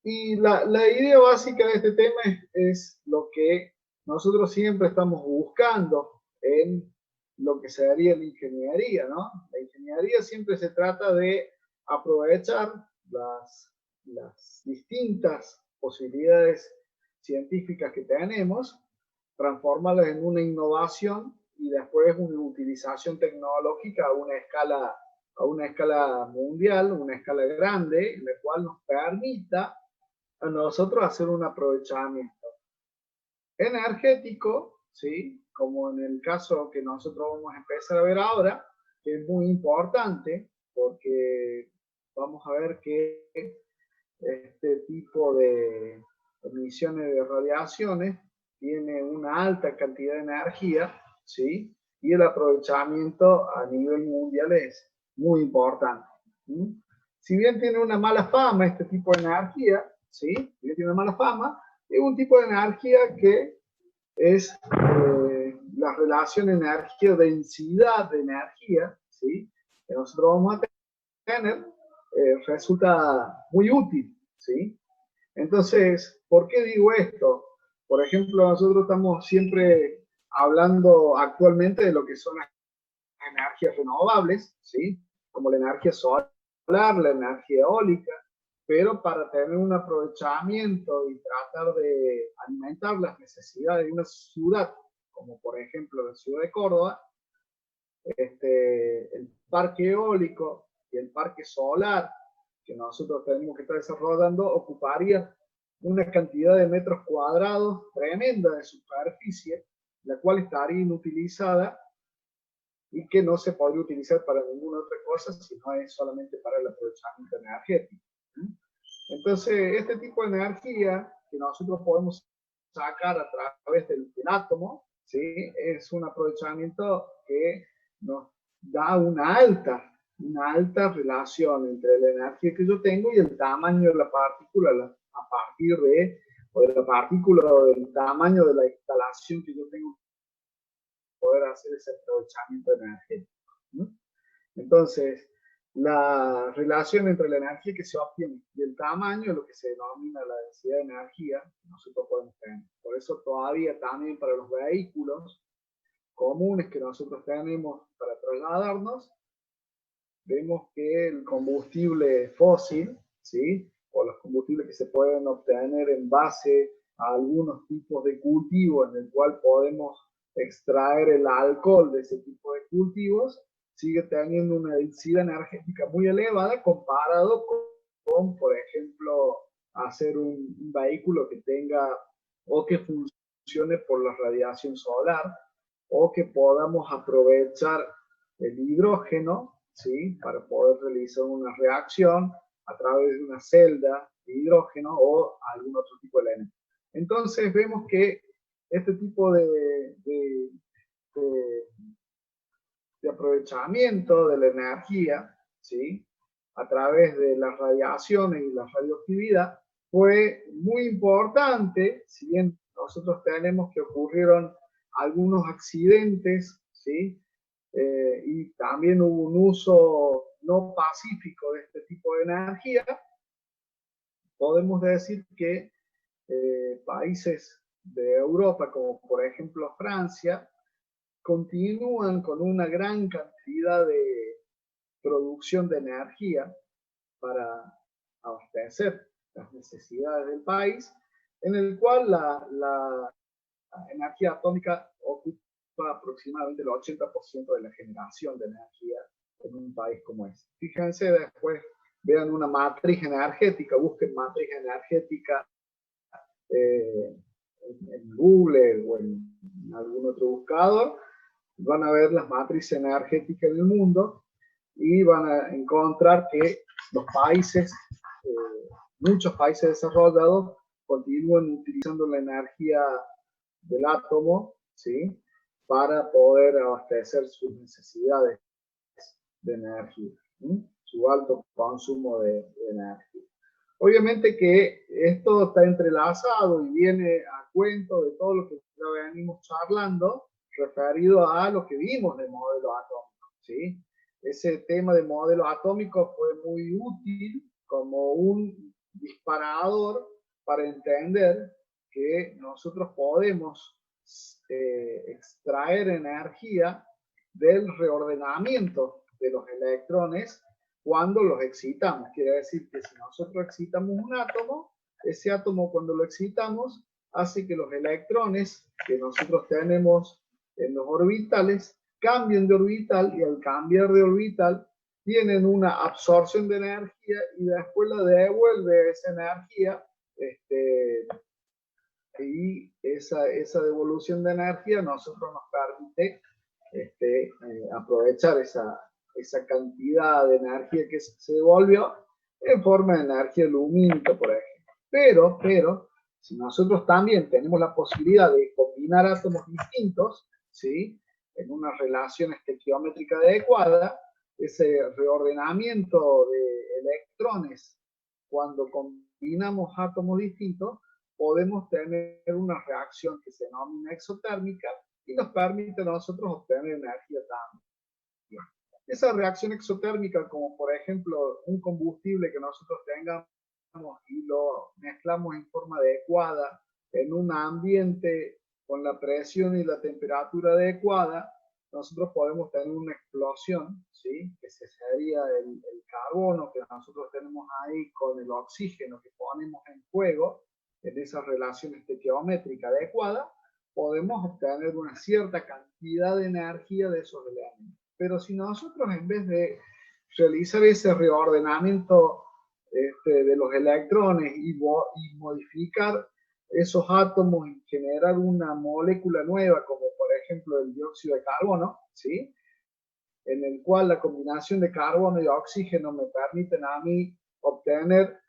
Y la idea básica de este tema es lo que nosotros siempre estamos buscando en lo que sería la ingeniería, ¿no? La ingeniería siempre se trata de aprovechar las distintas posibilidades científicas que tenemos, transformarlas en una innovación y después una utilización tecnológica a una escala mundial, una escala grande, en la cual nos permita a nosotros hacer un aprovechamiento energético, ¿sí? Como en el caso que nosotros vamos a empezar a ver ahora, que es muy importante porque vamos a ver que este tipo de emisiones de radiaciones tiene una alta cantidad de energía, ¿sí? Y el aprovechamiento a nivel mundial es muy importante. ¿Sí? Si bien tiene una mala fama este tipo de energía, ¿sí? Si bien tiene una mala fama, es un tipo de energía que es la relación energía-densidad de energía, ¿sí? Que nosotros vamos a tener, resulta muy útil, ¿sí? Entonces, ¿por qué digo esto? Por ejemplo, nosotros estamos siempre hablando actualmente de lo que son las energías renovables, ¿sí? Como la energía solar, la energía eólica, pero para tener un aprovechamiento y tratar de alimentar las necesidades de una ciudad, como por ejemplo la ciudad de Córdoba, el parque eólico y el parque solar que nosotros tenemos que estar desarrollando ocuparía una cantidad de metros cuadrados tremenda de superficie, la cual estaría inutilizada y que no se podría utilizar para ninguna otra cosa, sino es solamente para el aprovechamiento energético. Entonces, este tipo de energía que nosotros podemos sacar a través del átomo, ¿sí? Es un aprovechamiento que nos da una alta relación entre la energía que yo tengo y el tamaño de la partícula a partir de la partícula o del tamaño de la instalación que yo tengo poder hacer ese aprovechamiento energético. ¿No? Entonces, la relación entre la energía que se obtiene y el tamaño es lo que se denomina la densidad de energía que nosotros podemos tener. Por eso todavía también para los vehículos comunes que nosotros tenemos para trasladarnos, vemos que el combustible fósil, ¿sí? O los combustibles que se pueden obtener en base a algunos tipos de cultivo en el cual podemos extraer el alcohol de ese tipo de cultivos, sigue teniendo una densidad energética muy elevada comparado con por ejemplo, hacer un vehículo que tenga o que funcione por la radiación solar o que podamos aprovechar el hidrógeno, ¿sí? Para poder realizar una reacción a través de una celda de hidrógeno o algún otro tipo de elemento. Entonces vemos que este tipo de, de aprovechamiento de la energía, ¿sí? A través de las radiaciones y la radioactividad, fue muy importante, si bien nosotros tenemos que ocurrieron algunos accidentes, ¿sí? Y también hubo un uso no pacífico de este tipo de energía, podemos decir que países de Europa, como por ejemplo Francia, continúan con una gran cantidad de producción de energía para abastecer las necesidades del país, en el cual la energía atómica ocupa aproximadamente el 80% de la generación de energía en un país como este. Fíjense después, vean una matriz energética, busquen matriz energética eh, en Google o en algún otro buscador, van a ver las matrices energéticas del mundo y van a encontrar que los países, muchos países desarrollados, continúan utilizando la energía del átomo, ¿sí? Para poder abastecer sus necesidades de energía, ¿sí? Su alto consumo de energía. Obviamente que esto está entrelazado y viene a cuento de todo lo que ya venimos charlando referido a lo que vimos de modelos atómicos, ¿sí? Ese tema de modelos atómicos fue muy útil como un disparador para entender que nosotros podemos extraer energía del reordenamiento de los electrones cuando los excitamos. Quiere decir que si nosotros excitamos un átomo, ese átomo cuando lo excitamos hace que los electrones que nosotros tenemos en los orbitales cambien de orbital, y al cambiar de orbital tienen una absorción de energía y después la devuelve esa energía, y esa devolución de energía nosotros nos permite aprovechar esa cantidad de energía que se devolvió en forma de energía lumínica, por ejemplo. Pero, si nosotros también tenemos la posibilidad de combinar átomos distintos, ¿sí?, en una relación estequiométrica adecuada, ese reordenamiento de electrones, cuando combinamos átomos distintos, podemos tener una reacción que se denomina exotérmica y nos permite a nosotros obtener energía también. Esa reacción exotérmica, como por ejemplo un combustible que nosotros tengamos y lo mezclamos en forma adecuada en un ambiente con la presión y la temperatura adecuada, nosotros podemos tener una explosión, ¿sí?, que sería el carbono que nosotros tenemos ahí con el oxígeno que ponemos en fuego, en esa relación estequiométrica adecuada, podemos obtener una cierta cantidad de energía de esos elementos. Pero si nosotros, en vez de realizar ese reordenamiento de los electrones y modificar esos átomos y generar una molécula nueva, como por ejemplo el dióxido de carbono, ¿sí?, en el cual la combinación de carbono y oxígeno me permiten a mí obtener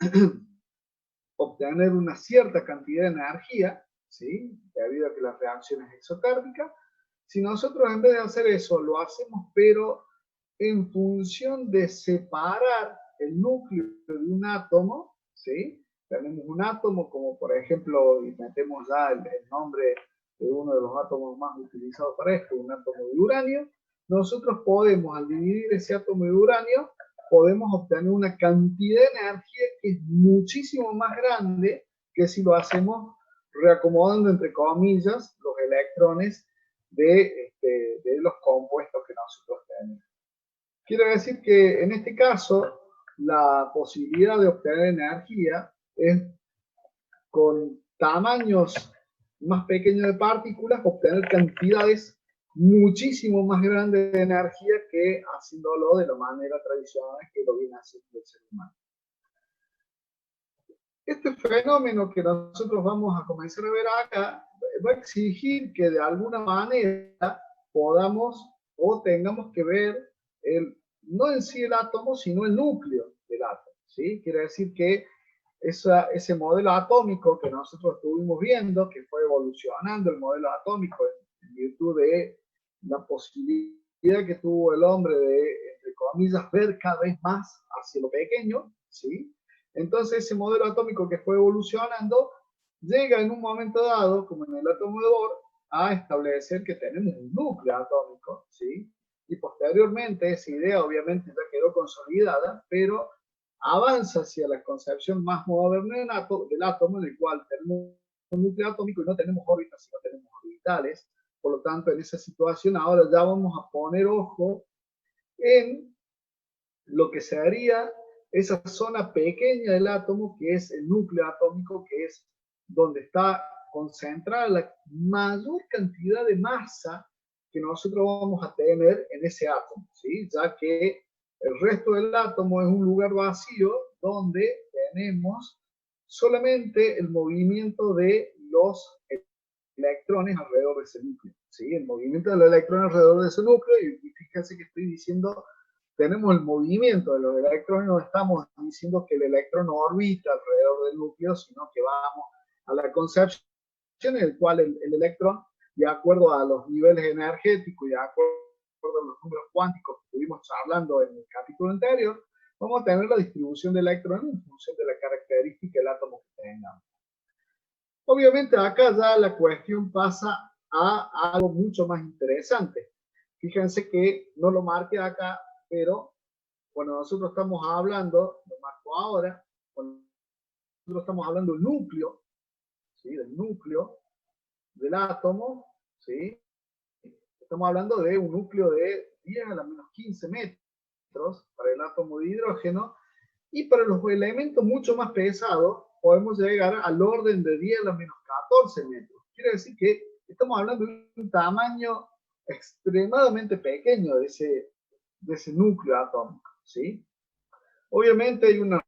una cierta cantidad de energía, ¿sí?, debido a que la reacción es exotérmica. Si nosotros, en vez de hacer eso, lo hacemos pero en función de separar el núcleo de un átomo, ¿sí?, tenemos un átomo como por ejemplo, y metemos ya el nombre de uno de los átomos más utilizados para esto, un átomo de uranio, nosotros podemos, al dividir ese átomo de uranio, podemos obtener una cantidad de energía que es muchísimo más grande que si lo hacemos reacomodando, entre comillas, los electrones de los compuestos que nosotros tenemos. Quiere decir que en este caso la posibilidad de obtener energía es con tamaños más pequeños de partículas obtener cantidades muchísimo más grandes de energía que haciéndolo de la manera tradicional que lo viene haciendo el ser humano. Este fenómeno que nosotros vamos a comenzar a ver acá va a exigir que de alguna manera podamos o tengamos que ver no en sí el átomo, sino el núcleo del átomo, ¿sí? Quiere decir que ese modelo atómico que nosotros estuvimos viendo, que fue evolucionando el modelo atómico en virtud de la posibilidad que tuvo el hombre de, entre comillas, ver cada vez más hacia lo pequeño, ¿sí? Entonces ese modelo atómico que fue evolucionando llega en un momento dado, como en el átomo de Bohr, a establecer que tenemos un núcleo atómico, ¿sí? Y posteriormente esa idea obviamente ya quedó consolidada, pero avanza hacia la concepción más moderna del átomo, en el cual tenemos un núcleo atómico y no tenemos órbitas, sino tenemos orbitales. Por lo tanto, en esa situación ahora ya vamos a poner ojo en lo que sería esa zona pequeña del átomo, que es el núcleo atómico, que es donde está concentrada la mayor cantidad de masa que nosotros vamos a tener en ese átomo, ¿sí? Ya que el resto del átomo es un lugar vacío donde tenemos solamente el movimiento de los electrones alrededor de ese núcleo, ¿sí? El movimiento de los electrones alrededor de ese núcleo, y fíjense que estoy diciendo, tenemos el movimiento de los electrones, no estamos diciendo que el electrón orbita alrededor del núcleo, sino que vamos a la concepción en el cual el electrón, de acuerdo a los niveles energéticos y de acuerdo a los números cuánticos que estuvimos charlando en el capítulo anterior, vamos a tener la distribución de electrones en función de la característica del átomo que tengamos. Obviamente acá ya la cuestión pasa a algo mucho más interesante. Fíjense que no lo marqué acá, pero cuando nosotros estamos hablando, lo marco ahora, cuando estamos hablando del núcleo, ¿sí? Del núcleo del átomo, ¿sí? Estamos hablando de un núcleo de 10 a la menos 15 metros para el átomo de hidrógeno, y para los elementos mucho más pesados podemos llegar al orden de 10 a la menos 14 metros. Quiere decir que estamos hablando de un tamaño extremadamente pequeño de ese núcleo atómico, ¿sí? Obviamente hay una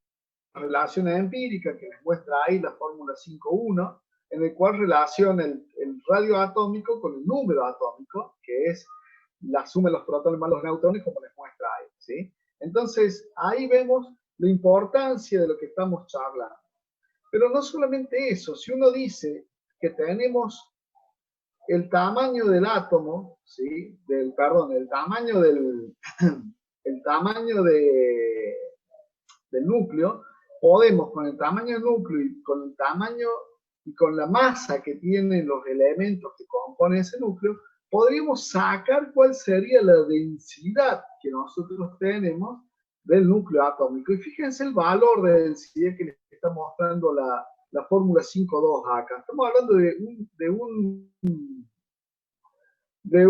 relación empírica que les muestra ahí la fórmula 5.1, en el cual relaciona el radio atómico con el número atómico, que es la suma de los protones más los neutrones, como les muestra ahí, ¿sí? Entonces, ahí vemos la importancia de lo que estamos charlando. Pero no solamente eso, si uno dice que tenemos el tamaño del átomo, ¿sí? El tamaño el tamaño del núcleo, podemos con el tamaño del núcleo y con el tamaño y con la masa que tienen los elementos que componen ese núcleo, podríamos sacar cuál sería la densidad que nosotros tenemos del núcleo atómico. Y fíjense el valor de densidad que les está mostrando la fórmula 5.2 acá. Estamos hablando de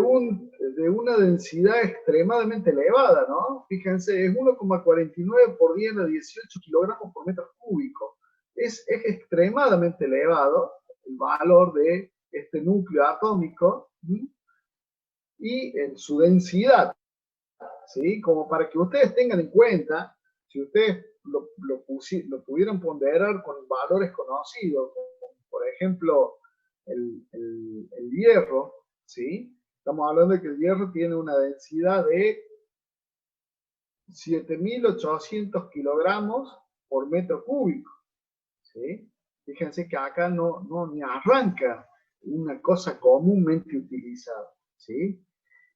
una densidad extremadamente elevada, ¿no? Fíjense, es 1,49 por 10 a 18 kilogramos por metro cúbico. Es extremadamente elevado el valor de este núcleo atómico, ¿sí? Y en su densidad, ¿sí? Como para que ustedes tengan en cuenta, si ustedes lo pudieran ponderar con valores conocidos, como por ejemplo el hierro, ¿sí? Estamos hablando de que el hierro tiene una densidad de 7.800 kilogramos por metro cúbico, ¿sí? Fíjense que acá no ni arranca una cosa comúnmente utilizada, ¿sí?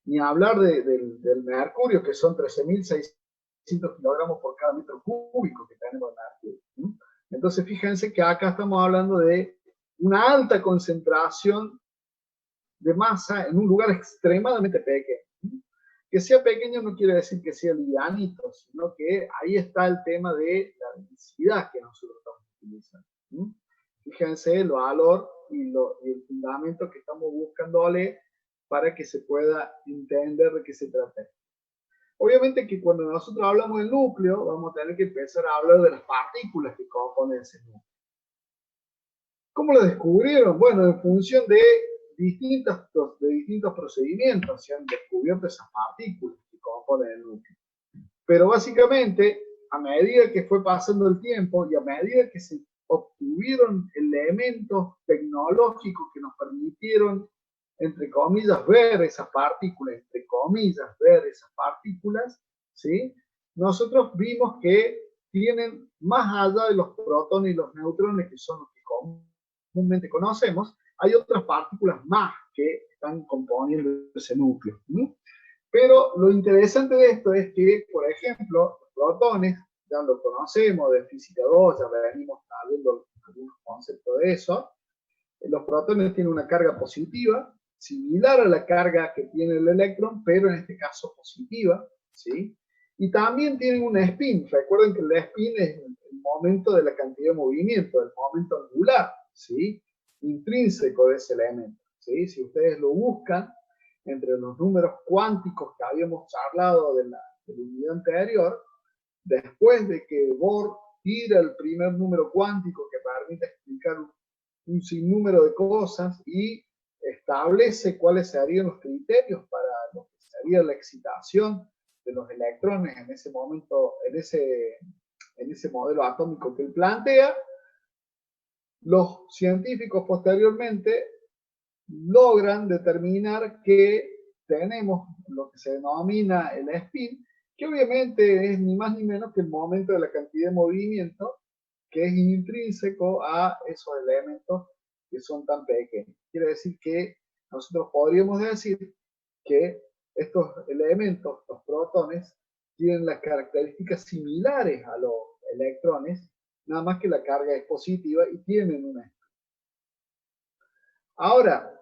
Ni hablar del mercurio, que son 13.600 kilogramos por cada metro cúbico que tenemos de mercurio, ¿sí? Entonces fíjense que acá estamos hablando de una alta concentración de masa en un lugar extremadamente pequeño. Que sea pequeño no quiere decir que sea livianito, sino que ahí está el tema de la densidad que nosotros estamos utilizando. Fíjense el valor y el fundamento que estamos buscándole para que se pueda entender de qué se trata. Obviamente que cuando nosotros hablamos del núcleo, vamos a tener que empezar a hablar de las partículas que componen ese núcleo. ¿Cómo lo descubrieron? Bueno, en función de distintos procedimientos se han descubierto esas partículas que componen el núcleo. Pero básicamente, a medida que fue pasando el tiempo y a medida que se obtuvieron elementos tecnológicos que nos permitieron, entre comillas, ver esas partículas, ¿sí? Nosotros vimos que tienen, más allá de los protones y los neutrones, que son los que comúnmente conocemos, hay otras partículas más que están componiendo ese núcleo. ¿Sí? Pero lo interesante de esto es que, por ejemplo, los protones, ya lo conocemos de física 2, ya venimos viendo algunos conceptos de eso. Los protones tienen una carga positiva, similar a la carga que tiene el electrón, pero en este caso positiva, ¿sí? Y también tienen un spin. Recuerden que el spin es el momento de la cantidad de movimiento, el momento angular, ¿sí? Intrínseco de ese elemento, ¿sí? Si ustedes lo buscan entre los números cuánticos que habíamos charlado de la unidad anterior, después de que Bohr tira el primer número cuántico que permite explicar un sinnúmero de cosas y establece cuáles serían los criterios para lo que sería la excitación de los electrones en ese momento, en ese modelo atómico que él plantea. Los científicos posteriormente logran determinar que tenemos lo que se denomina el spin, que obviamente es ni más ni menos que el momento de la cantidad de movimiento que es intrínseco a esos elementos que son tan pequeños. Quiere decir que nosotros podríamos decir que estos elementos, los protones, tienen las características similares a los electrones, nada más que la carga es positiva y tienen una spin. Ahora,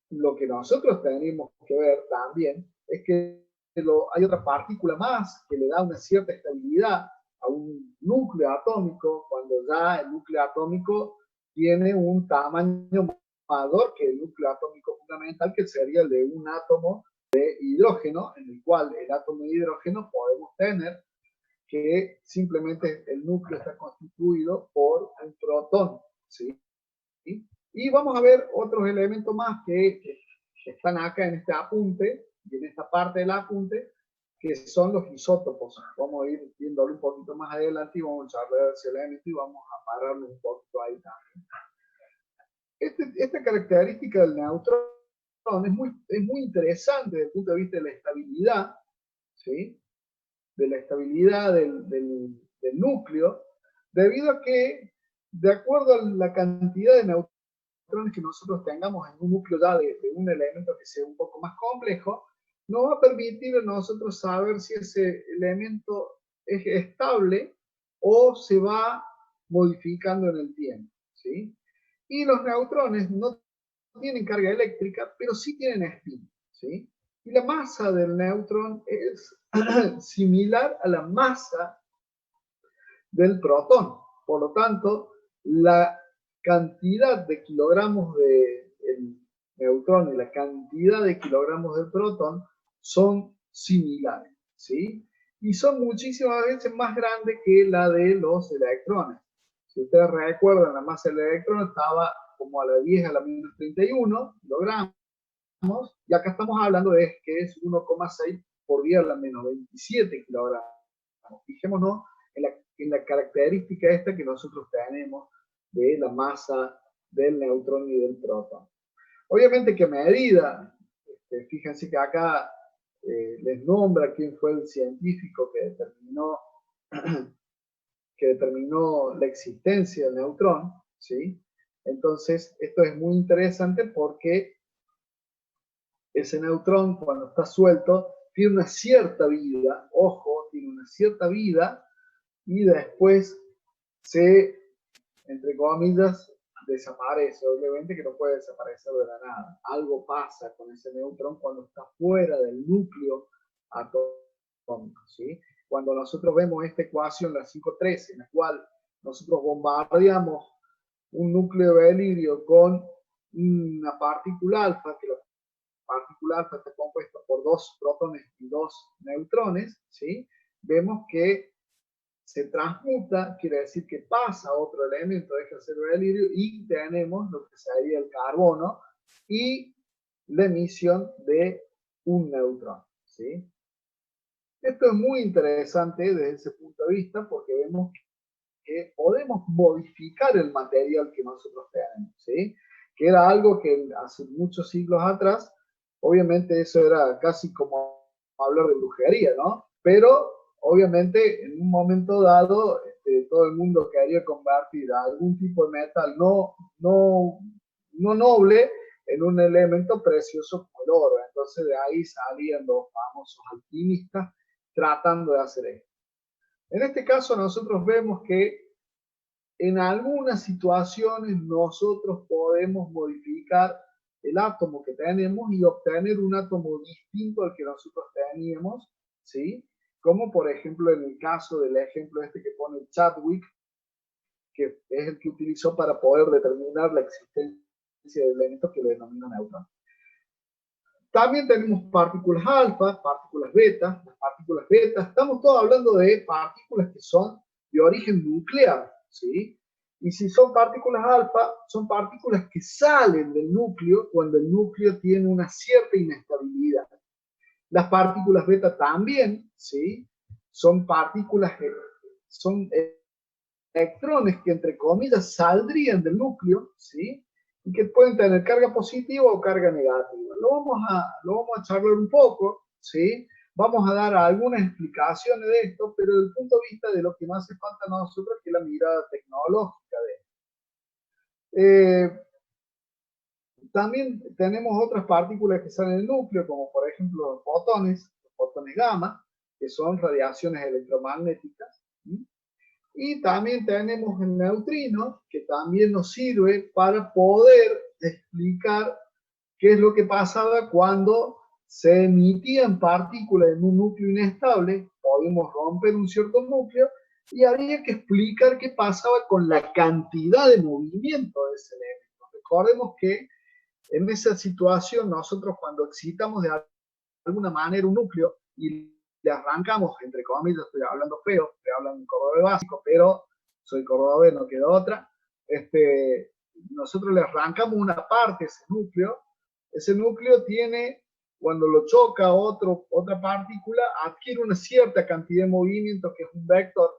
lo que nosotros tenemos que ver también es que hay otra partícula más que le da una cierta estabilidad a un núcleo atómico, cuando ya el núcleo atómico tiene un tamaño mayor que el núcleo atómico fundamental, que sería el de un átomo de hidrógeno, en el cual el átomo de hidrógeno podemos tener que simplemente el núcleo está constituido por un protón, ¿sí? Y vamos a ver otros elementos más que están acá en este apunte, y en esta parte del apunte, que son los isótopos. Vamos a ir viéndolo un poquito más adelante y vamos a charlar de ese elemento y vamos a pararnos un poquito ahí también. Esta característica del neutrón es muy interesante desde el punto de vista de la estabilidad, ¿sí? De la estabilidad del núcleo, debido a que, de acuerdo a la cantidad de neutrones que nosotros tengamos en un núcleo ya de un elemento que sea un poco más complejo, nos va a permitir a nosotros saber si ese elemento es estable o se va modificando en el tiempo, ¿sí? Y los neutrones no tienen carga eléctrica, pero sí tienen spin, ¿sí? Y la masa del neutrón es similar a la masa del protón. Por lo tanto, la cantidad de kilogramos del neutrón y la cantidad de kilogramos del protón son similares, ¿sí? Y son muchísimas veces más grandes que la de los electrones. Si ustedes recuerdan, la masa del electrón estaba como a la 10 a la menos 31 kilogramos, y acá estamos hablando de que es 1,6 por 10 a la menos 27 kilogramos. Fijémonos en la característica esta que nosotros tenemos de la masa del neutrón y del protón. Obviamente que a medida, fíjense que acá les nombra quién fue el científico que determinó la existencia del neutrón, ¿sí? Entonces, esto es muy interesante porque ese neutrón, cuando está suelto, tiene una cierta vida, ojo, tiene una cierta vida, y después se, entre comillas, desaparece. Obviamente que no puede desaparecer de la nada. Algo pasa con ese neutrón cuando está fuera del núcleo atómico, ¿sí? Cuando nosotros vemos esta ecuación, la 5.13, en la cual nosotros bombardeamos un núcleo de helirio con una partícula alfa, que la partícula alfa está compuesta por 2 protones y 2 neutrones, ¿sí? Vemos que se transmuta, quiere decir que pasa a otro elemento, deja de ser helirio, y tenemos lo que sería el carbono y la emisión de un neutrón, ¿sí? Esto es muy interesante desde ese punto de vista porque vemos que podemos modificar el material que nosotros tenemos, ¿sí? Que era algo que hace muchos siglos atrás, obviamente eso era casi como hablar de brujería, ¿no? Pero obviamente en un momento dado todo el mundo quería convertir a algún tipo de metal no noble en un elemento precioso como el oro. Entonces de ahí salían los famosos alquimistas tratando de hacer esto. En este caso nosotros vemos que en algunas situaciones nosotros podemos modificar el átomo que tenemos y obtener un átomo distinto al que nosotros teníamos, ¿sí? Como por ejemplo en el caso del ejemplo este que pone Chadwick, que es el que utilizó para poder determinar la existencia del elemento que le denomina neutrón. También tenemos partículas alfa, partículas beta. Las partículas beta, estamos todos hablando de partículas que son de origen nuclear, ¿sí? Y si son partículas alfa, son partículas que salen del núcleo cuando el núcleo tiene una cierta inestabilidad. Las partículas beta también, ¿sí? Son partículas que son electrones que, entre comillas, saldrían del núcleo, ¿sí? Y que pueden tener carga positiva o carga negativa. Lo vamos a charlar un poco, ¿sí? Vamos a dar algunas explicaciones de esto, pero desde el punto de vista de lo que nos hace falta a nosotros, que es la mirada tecnológica de esto. También tenemos otras partículas que salen del núcleo, como por ejemplo los fotones gamma, que son radiaciones electromagnéticas, ¿sí? Y también tenemos el neutrino, que también nos sirve para poder explicar qué es lo que pasaba cuando se emitían partículas en un núcleo inestable. Podemos romper un cierto núcleo y había que explicar qué pasaba con la cantidad de movimiento de ese elemento. Recordemos que en esa situación nosotros cuando excitamos de alguna manera un núcleo y le arrancamos, entre comillas, estoy hablando feo, estoy hablando en cordobés básico, pero soy cordobés, no queda otra, nosotros le arrancamos una parte a ese núcleo tiene, cuando lo choca otra partícula, adquiere una cierta cantidad de movimiento que es un vector,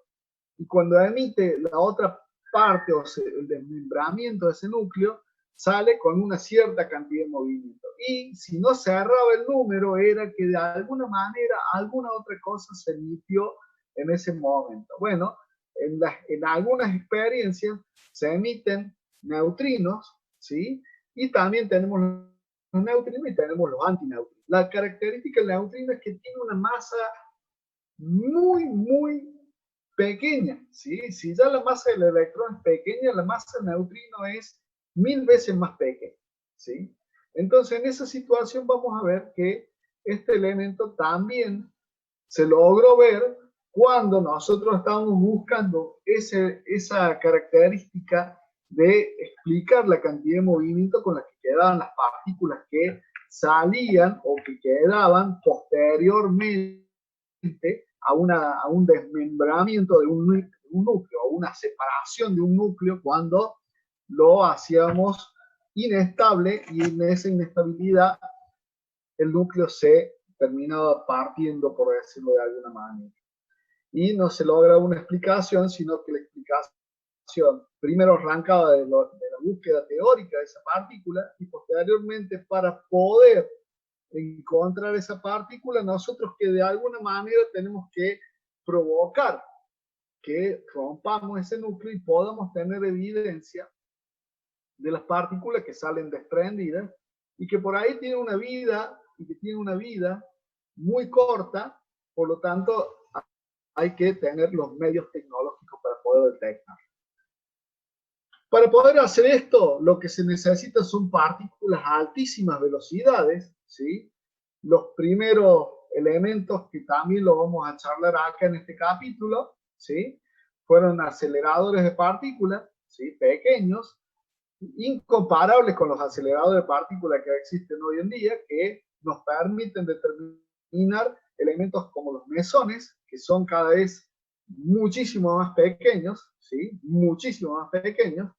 y cuando emite la otra parte, o sea, el desmembramiento de ese núcleo, sale con una cierta cantidad de movimiento. Y si no cerraba el número, era que de alguna manera alguna otra cosa se emitió en ese momento. Bueno, en algunas experiencias se emiten neutrinos, ¿sí? Y también tenemos los neutrinos y tenemos los antineutrinos. La característica del neutrino es que tiene una masa muy, muy pequeña, ¿sí? Si ya la masa del electrón es pequeña, la masa del neutrino es 1000 veces más pequeña, ¿sí? Entonces, en esa situación vamos a ver que este elemento también se logró ver cuando nosotros estábamos buscando esa característica de explicar la cantidad de movimiento con la que quedaban las partículas que salían o que quedaban posteriormente a un desmembramiento de un núcleo, o una separación de un núcleo cuando lo hacíamos inestable, y en esa inestabilidad el núcleo se terminaba partiendo, por decirlo de alguna manera. Y no se logra una explicación, sino que la explicación primero arrancaba de la búsqueda teórica de esa partícula, y posteriormente, para poder encontrar esa partícula, nosotros que de alguna manera tenemos que provocar que rompamos ese núcleo y podamos tener evidencia de las partículas que salen desprendidas y que por ahí tienen una vida, y que tienen una vida muy corta. Por lo tanto, hay que tener los medios tecnológicos para poder detectar. Para poder hacer esto, lo que se necesita son partículas a altísimas velocidades, ¿sí? Los primeros elementos, que también lo vamos a charlar acá en este capítulo, ¿sí? Fueron aceleradores de partículas, ¿sí? Pequeños, incomparables con los aceleradores de partículas que existen hoy en día, que nos permiten determinar elementos como los mesones, que son cada vez muchísimo más pequeños, ¿sí? Muchísimo más pequeños,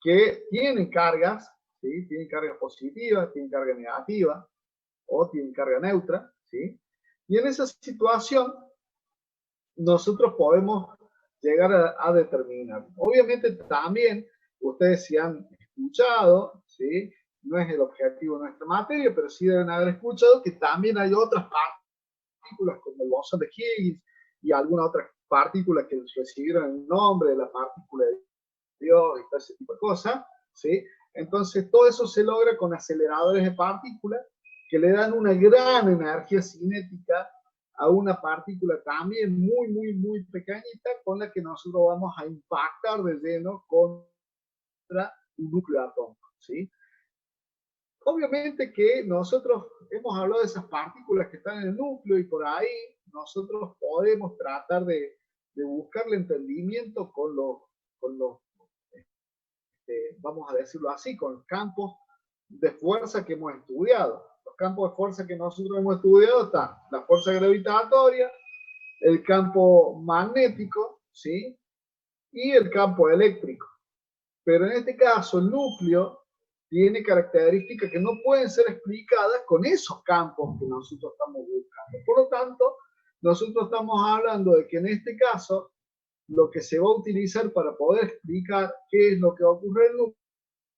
que tienen cargas, ¿sí? Tienen cargas positivas, tienen carga negativa, o tienen carga neutra, ¿sí? Y en esa situación, nosotros podemos llegar a determinar. Obviamente también, ustedes si han escuchado, ¿sí? No es el objetivo de nuestra materia, pero sí deben haber escuchado que también hay otras partículas como el bosón de Higgs y algunas otras partículas que recibieron el nombre de la partícula de Dios y todo ese tipo de cosas, ¿sí? Entonces todo eso se logra con aceleradores de partículas que le dan una gran energía cinética a una partícula también muy, muy, muy pequeñita, con la que nosotros vamos a impactar de lleno contra un núcleo atómico, ¿sí? Obviamente que nosotros hemos hablado de esas partículas que están en el núcleo, y por ahí nosotros podemos tratar de buscar el entendimiento con los vamos a decirlo así, con campos de fuerza que hemos estudiado. Los campos de fuerza que nosotros hemos estudiado están la fuerza gravitatoria, el campo magnético, ¿sí? Y el campo eléctrico. Pero en este caso, el núcleo tiene características que no pueden ser explicadas con esos campos que nosotros estamos buscando. Por lo tanto, nosotros estamos hablando de que en este caso, lo que se va a utilizar para poder explicar qué es lo que va a ocurrir en el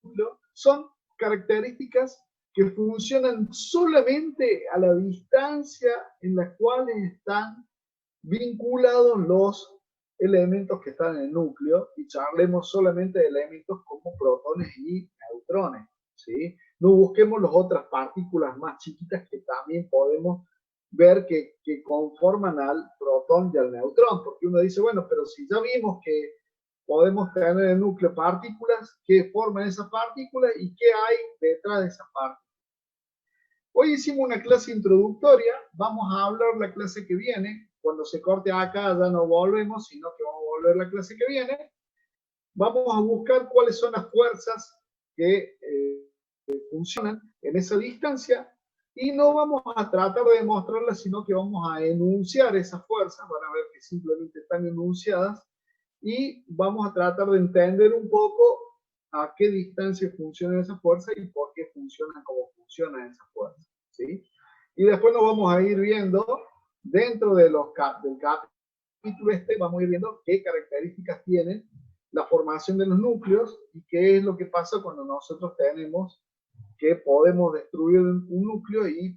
núcleo son características que funcionan solamente a la distancia en las cuales están vinculados los elementos que están en el núcleo, y charlemos solamente de elementos como protones y neutrones, ¿sí? No busquemos las otras partículas más chiquitas que también podemos ver que conforman al protón y al neutrón, porque uno dice, bueno, pero si ya vimos que podemos tener en el núcleo partículas, ¿qué forman esas partículas y qué hay detrás de esas partículas? Hoy hicimos una clase introductoria, vamos a hablar la clase que viene cuando se corte acá ya no volvemos, sino que vamos a volver la clase que viene. Vamos a buscar cuáles son las fuerzas que funcionan en esa distancia y no vamos a tratar de demostrarlas, sino que vamos a enunciar esas fuerzas, van a ver que simplemente están enunciadas, y vamos a tratar de entender un poco a qué distancia funcionan esas fuerzas y por qué funcionan como funcionan esas fuerzas, ¿sí? Y después nos vamos a ir viendo, dentro de del capítulo vamos a ir viendo qué características tienen la formación de los núcleos y qué es lo que pasa cuando nosotros tenemos que podemos destruir un núcleo y